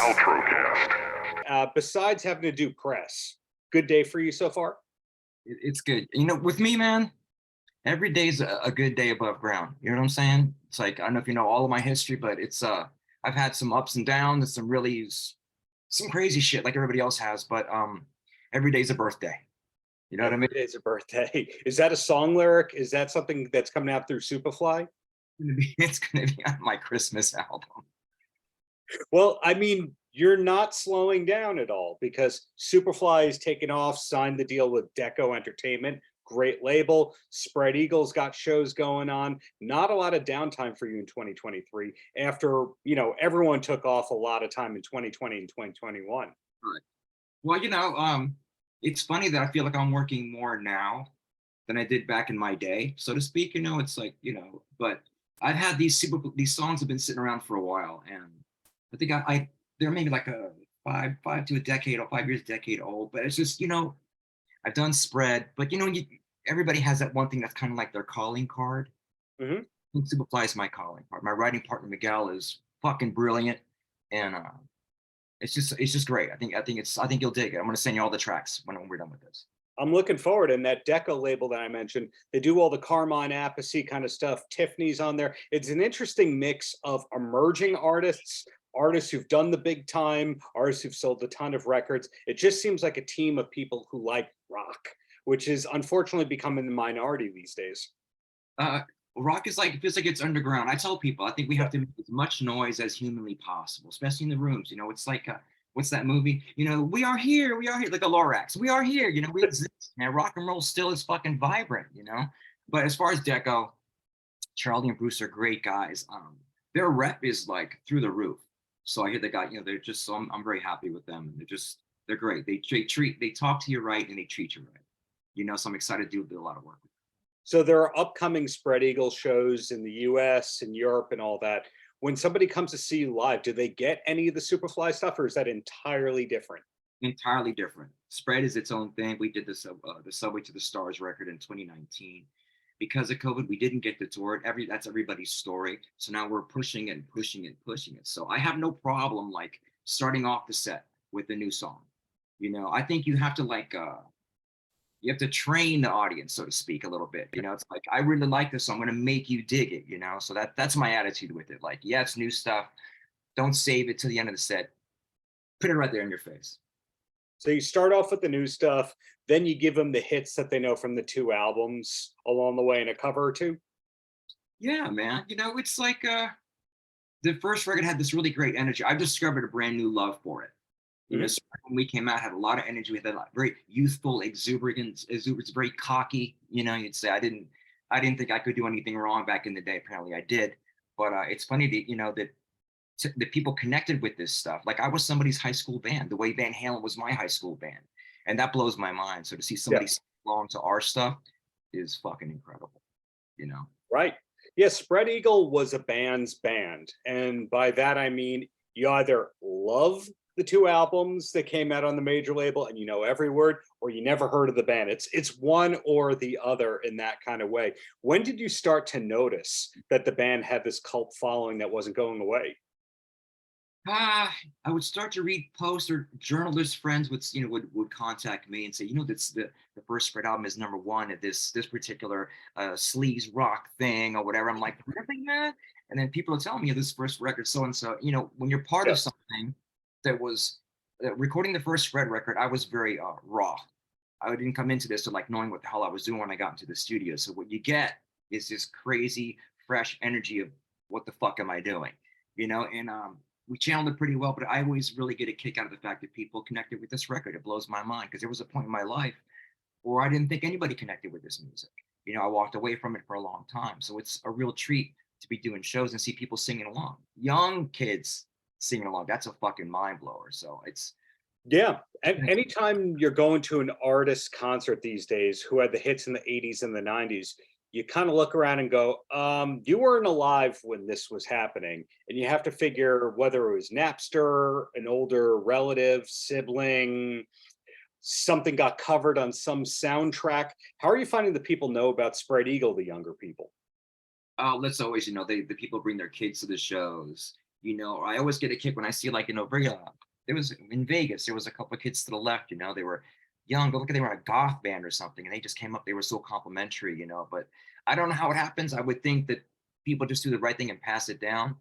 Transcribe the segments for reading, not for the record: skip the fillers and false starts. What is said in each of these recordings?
Paltrocast. Besides having to do press, good day for you so far? It's good. You know, with me, man, every day's a good day above ground. You know what I'm saying? It's like, I don't know if you know all of my history, but I've had some ups and downs and some crazy shit like everybody else has, but every day's a birthday. You know what I mean? Every day's a birthday. Is that a song lyric? Is that something that's coming out through SUPAFLY? It's gonna be on my Christmas album. Well, I mean, you're not slowing down at all because SUPAFLY is taking off, signed the deal with Deko Entertainment, great label. Spread Eagle's got shows going on. Not a lot of downtime for you in 2023 after, everyone took off a lot of time in 2020 and 2021. Right. Well, it's funny that I feel like I'm working more now than I did back in my day, so to speak. It's like, but I've had these songs have been sitting around for a while, and I think they're maybe like a five to a decade or 5 years, decade old. But it's just, I've done Spread, but everybody has that one thing that's kind of like their calling card. Mm-hmm. I think Superfly is my calling card. My writing partner Miguel is fucking brilliant, and it's just great. I think you'll dig it. I'm gonna send you all the tracks when we're done with this. I'm looking forward. And that Deco label that I mentioned, they do all the Carmine Appice kind of stuff. Tiffany's on there. It's an interesting mix of emerging artists who've done the big time, artists who've sold a ton of records. It just seems like a team of people who like rock, which is unfortunately becoming the minority these days. Rock is like, it feels like it's underground. I tell people, I think we have to make as much noise as humanly possible, especially in the rooms. It's like, what's that movie? We are here, like the Lorax. We are here, we exist. Man, rock and roll still is fucking vibrant, But as far as Deco, Charlie and Bruce are great guys. Their rep is like through the roof. So I hear they got, they're just, so I'm very happy with them. They're great. They talk to you right and they treat you right. So I'm excited to do a lot of work with them. So there are upcoming Spread Eagle shows in the US and Europe and all that. When somebody comes to see you live, do they get any of the Superfly stuff, or is that entirely different? Entirely different. Spread is its own thing. We did the Subway to the Stars record in 2019. Because of COVID, we didn't get to tour it. That's everybody's story. So now we're pushing it and pushing it and pushing it. So I have no problem like starting off the set with a new song. I think you have to you have to train the audience, so to speak, a little bit. It's like, I really like this, so I'm gonna make you dig it, So that's my attitude with it. Like, yeah, it's new stuff. Don't save it till the end of the set. Put it right there in your face. So you start off with the new stuff, then you give them the hits that they know from the two albums along the way in a cover or two? Yeah, man. It's like the first record had this really great energy. I've discovered a brand new love for it. When we came out, had a lot of energy. We had a very youthful exuberance, very cocky. You'd say I didn't think I could do anything wrong back in the day. Apparently, I did. But it's funny that that people connected with this stuff. Like, I was somebody's high school band, the way Van Halen was my high school band, and that blows my mind. So to see somebody sing along to our stuff is fucking incredible. Right. Yeah, Spread Eagle was a band's band, and by that I mean you either love the two albums that came out on the major label and every word, or you never heard of the band. It's one or the other in that kind of way. When did you start to notice that the band had this cult following that wasn't going away? I would start to read posts, or journalist friends would contact me and say, that's the first Spread album is #1 at this particular sleaze rock thing or whatever. I'm like, really, man? And then people are telling me this first record, so and so. When you're part of something that was recording the first Spread record, I was very raw. I didn't come into this like knowing what the hell I was doing when I got into the studio. So what you get is this crazy, fresh energy of what the fuck am I doing? And we channeled it pretty well, but I always really get a kick out of the fact that people connected with this record. It blows my mind because there was a point in my life where I didn't think anybody connected with this music. I walked away from it for a long time. So it's a real treat to be doing shows and see people singing along. Young kids singing along. That's a fucking mind blower. So it's, yeah. And anytime you're going to an artist concert these days who had the hits in the 80s and the 90s, you kind of look around and go, you weren't alive when this was happening. And you have to figure whether it was Napster, an older relative, sibling, something got covered on some soundtrack. How are you finding the people know about Spread Eagle, the younger people? let's always, the people bring their kids to the shows. You know, I always get a kick when I see like, you know, there was in Vegas, there was a couple of kids to the left, you know, they were young, but look at they were in a goth band or something, and they just came up, they were so complimentary, you know, but I don't know how it happens. I would think that people just do the right thing and pass it down.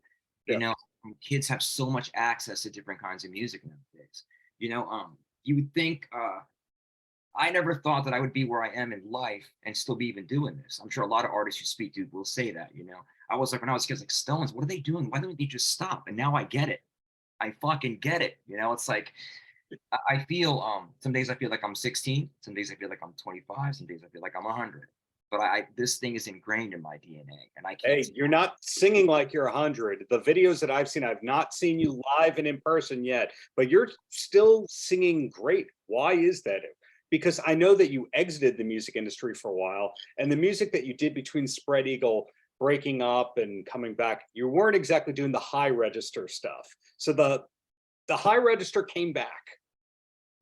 You Yeah. know, kids have so much access to different kinds of music nowadays. You know, you would think I never thought that I would be where I am in life and still be even doing this. I'm sure a lot of artists you speak to will say that, you know. I was like, when I was kids, like, Stones, what are they doing? Why don't they just stop? And now I get it. I fucking get it. You know, it's like I feel some days I feel like I'm 16, some days I feel like I'm 25, some days I feel like I'm 100. But this thing is ingrained in my DNA, and I can't. Hey, you're not singing like you're 100. The videos that I've seen, I've not seen you live and in person yet, but you're still singing great. Why is that? Because I know that you exited the music industry for a while, and the music that you did between Spread Eagle breaking up and coming back, you weren't exactly doing the high register stuff. So the high register came back.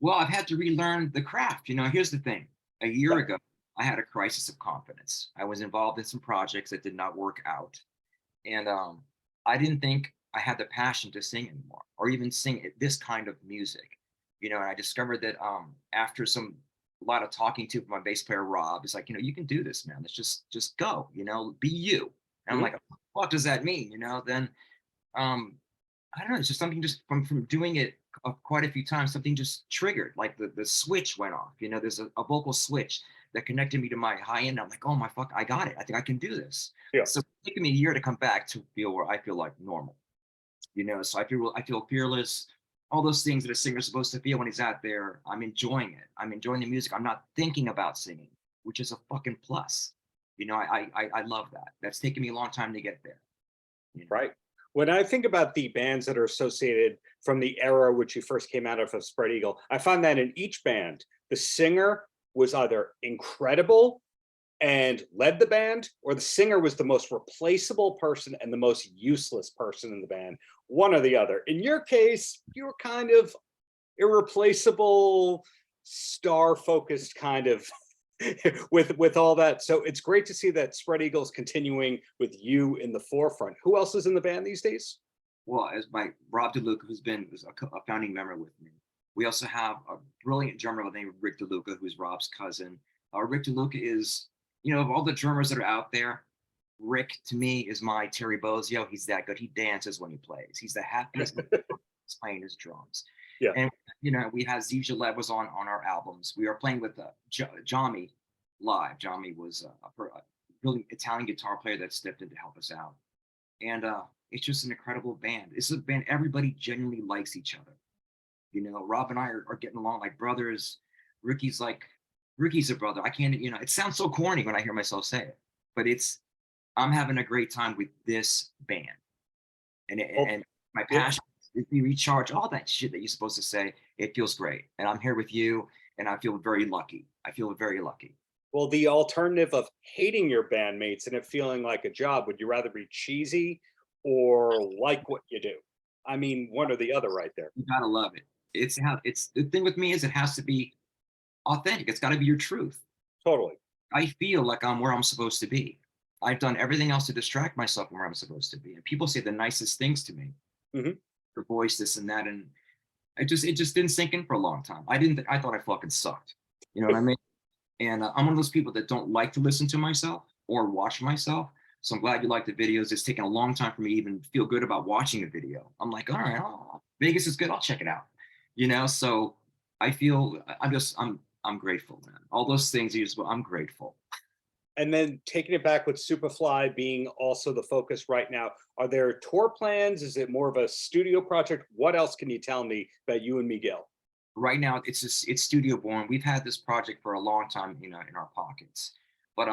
Well, I've had to relearn the craft. You know, here's the thing. A year ago, I had a crisis of confidence. I was involved in some projects that did not work out. And I didn't think I had the passion to sing anymore or even sing this kind of music. You know, and I discovered that after a lot of talking to my bass player, Rob, is like, you know, you can do this, man. Let's just go, you know, be you. And I'm like, what does that mean? You know, then I don't know, it's just something just from doing it quite a few times, something just triggered, like the switch went off. You know, there's a vocal switch that connected me to my high end. I'm like, oh my fuck, I got it. I think I can do this. Yeah. So it's taken me a year to come back to feel where I feel like normal. You know, so I feel fearless. All those things that a singer's supposed to feel when he's out there. I'm enjoying it. I'm enjoying the music. I'm not thinking about singing, which is a fucking plus. You know, I love that. That's taken me a long time to get there. You know? Right. When I think about the bands that are associated from the era which you first came out of Spread Eagle, I find that in each band, the singer was either incredible and led the band, or the singer was the most replaceable person and the most useless person in the band, one or the other. In your case, you were kind of irreplaceable, star-focused kind of with all that. So it's great to see that Spread Eagle's continuing with you in the forefront. Who else is in the band these days? Well, as my Rob DeLuca, who's a founding member with me. We also have a brilliant drummer named Rick DeLuca, who's Rob's cousin. Rick DeLuca is, you know, of all the drummers that are out there, Rick to me is my Terry Bozzio. He's that good. He dances when he plays. He's the happiest playing his drums. Yeah. And you know, we had Steve Schiltz was on our albums. We were playing with Jami live. Jami was a really Italian guitar player that stepped in to help us out. And it's just an incredible band. It's a band, everybody genuinely likes each other. You know, Rob and I are getting along like brothers. Ricky's a brother. I can't, you know, it sounds so corny when I hear myself say it, but I'm having a great time with this band. And my passion is to recharge all that shit that you're supposed to say. It feels great. And I'm here with you, and I feel very lucky. I feel very lucky. Well, the alternative of hating your bandmates and it feeling like a job, would you rather be cheesy or like what you do? I mean, one or the other right there. You gotta love it. It's the thing with me is it has to be authentic. It's got to be your truth. Totally. I feel like I'm where I'm supposed to be. I've done everything else to distract myself from where I'm supposed to be. And people say the nicest things to me. Your voice, this and that. And it just didn't sink in for a long time. I thought I fucking sucked. You know what I mean? And I'm one of those people that don't like to listen to myself or watch myself. So I'm glad you like the videos. It's taken a long time for me to even feel good about watching a video. I'm like, all right, Vegas is good. I'll check it out. You know, so I feel I'm grateful, man. All those things, I'm grateful. And then taking it back with SUPAFLY being also the focus right now, are there tour plans? Is it more of a studio project? What else can you tell me about you and Miguel? Right now, it's studio born. We've had this project for a long time, you know, in our pockets. But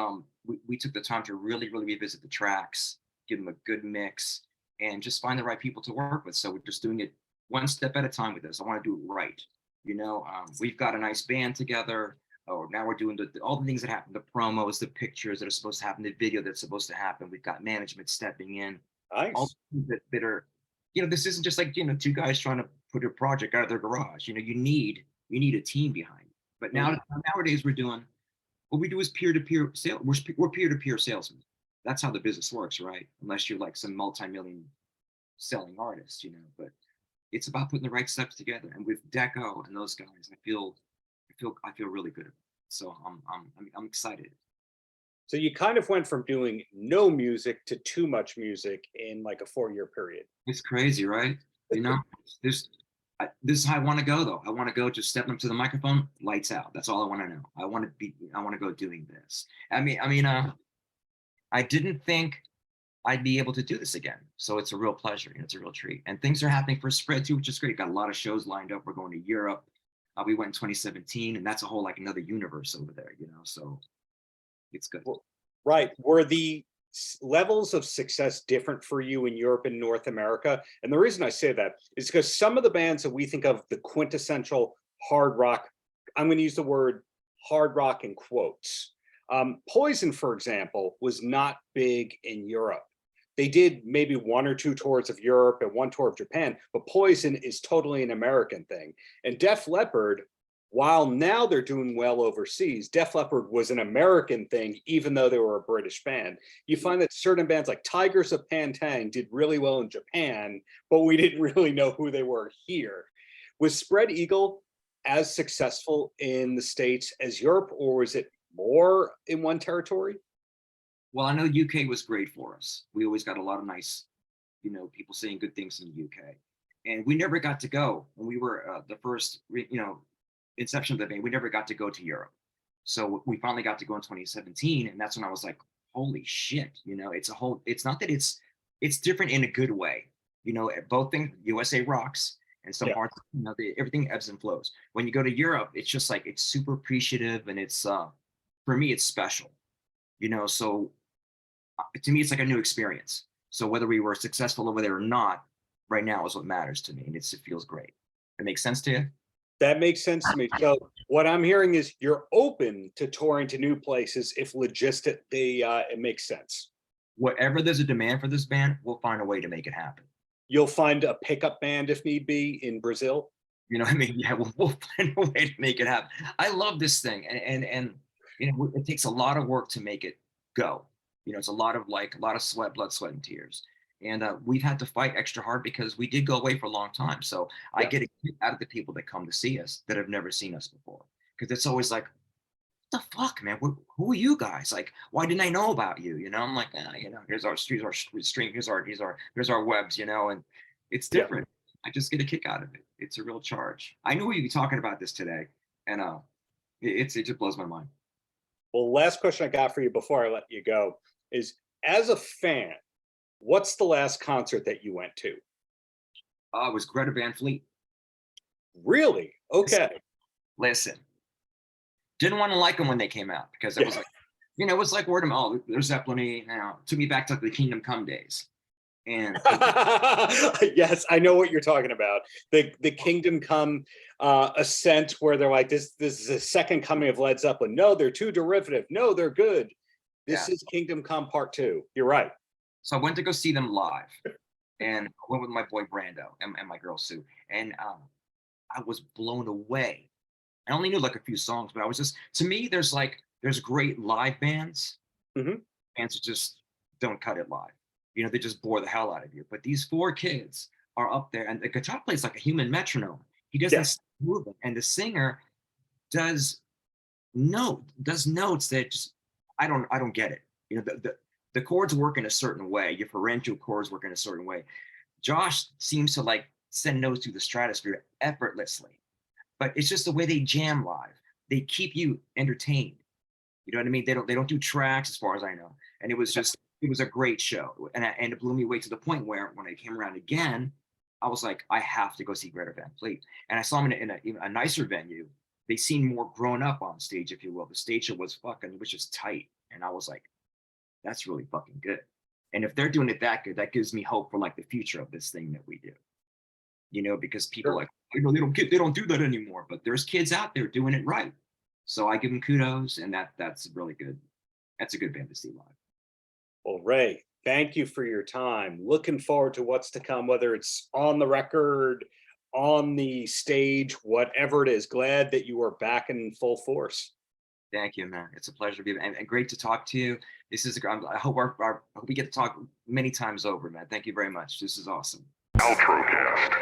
we took the time to really, really revisit the tracks, give them a good mix, and just find the right people to work with. So we're just doing it one step at a time with this. I want to do it right. You know, we've got a nice band together. Now we're doing all the things that happen, the promos, the pictures that are supposed to happen, the video that's supposed to happen. We've got management stepping in. Nice. All that are, you know, this isn't just like, you know, two guys trying to put a project out of their garage. You know, you need a team behind it. But nowadays we're doing, what we do is peer-to-peer sale. We're peer-to-peer salesmen. That's how the business works, right? Unless you're like some multi-million selling artist, but it's about putting the right steps together. And with Deko and those guys, I feel really good. So I'm excited. So you kind of went from doing no music to too much music in like a 4-year period. It's crazy, right? You know, this this is how I want to go though. I want to go just stepping up to the microphone, lights out. That's all I want to know. I want to go doing this. I didn't think I'd be able to do this again. So it's a real pleasure. It's a real treat. And things are happening for Spread too, which is great. Got a lot of shows lined up. We're going to Europe. We went in 2017, and that's a whole like another universe over there. So it's good. Right. Were the levels of success different for you in Europe and North America? And the reason I say that is because some of the bands that we think of the quintessential hard rock, I'm going to use the word hard rock in quotes. Poison, for example, was not big in Europe. They did maybe 1 or 2 tours of Europe and 1 tour of Japan, but Poison is totally an American thing. And Def Leppard, while now they're doing well overseas, Def Leppard was an American thing, even though they were a British band. You find that certain bands like Tigers of Pantang did really well in Japan, but we didn't really know who they were here. Was Spread Eagle as successful in the States as Europe, or was it more in one territory? Well, I know UK was great for us. We always got a lot of nice, people saying good things in the UK. And we never got to go when we were the first, inception of the band. We never got to go to Europe. So we finally got to go in 2017. And that's when I was like, holy shit, it's not that it's different in a good way. Both things, USA rocks and some parts, everything ebbs and flows. When you go to Europe, it's just like, it's super appreciative. And it's, for me, it's special, so to me, it's like a new experience. So whether we were successful over there or not, right now is what matters to me. And it feels great. It makes sense to you? That makes sense to me. So what I'm hearing is you're open to touring to new places if logistically it makes sense. Whatever there's a demand for this band, we'll find a way to make it happen. You'll find a pickup band if need be in Brazil. You know what I mean? Yeah, we'll find a way to make it happen. I love this thing. And it takes a lot of work to make it go. It's a lot of sweat, blood, sweat, and tears. And we've had to fight extra hard because we did go away for a long time. So I get a kick out of the people that come to see us that have never seen us before. Because it's always like, what the fuck, man? Who are you guys? Like, why didn't I know about you? I'm like, here's our stream, here's our webs, and it's different. I just get a kick out of it. It's a real charge. I knew we'd be talking about this today, and it just blows my mind. Well, last question I got for you before I let you go is, as a fan, what's the last concert that you went to? It was Greta Van Fleet. Really? Okay. Listen, didn't want to like them when they came out because it was like, it was like word of mouth. There's Zeppelin. Took me back to the Kingdom Come days. And yes, I know what you're talking about. The Kingdom Come ascent, where they're like, this is the second coming of Led Zeppelin. No, they're too derivative. No, they're good. This is Kingdom Come Part 2. You're right. So I went to go see them live, and I went with my boy Brando and my girl Sue, and I was blown away. I only knew like a few songs, but I was just, to me, there's great live bands. Mm-hmm. Bands that just don't cut it live. They just bore the hell out of you. But these 4 kids are up there, and the guitar plays like a human metronome. He doesn't stop moving, and the singer does notes that just I don't get it. The chords work in a certain way. Your pharyngeal chords work in a certain way. Josh seems to like send notes through the stratosphere effortlessly, but it's just the way they jam live. They keep you entertained. You know what I mean? They don't do tracks, as far as I know. And it was a great show, and it blew me away to the point where when I came around again, I was like, I have to go see Greta Van Fleet. And I saw them in a nicer venue. They seemed more grown up on stage, if you will. The stage show was just tight, and I was like, that's really fucking good. And if they're doing it that good, that gives me hope for like the future of this thing that we do. Because people like, they don't do that anymore. But there's kids out there doing it right. So I give them kudos, and that's really good. That's a good band to see live. Well, Ray, thank you for your time. Looking forward to what's to come, whether it's on the record, on the stage, whatever it is. Glad that you are back in full force. Thank you, man. It's a pleasure to be, and great to talk to you. This is, I hope I hope we get to talk many times over, man. Thank you very much. This is awesome. Paltrocast.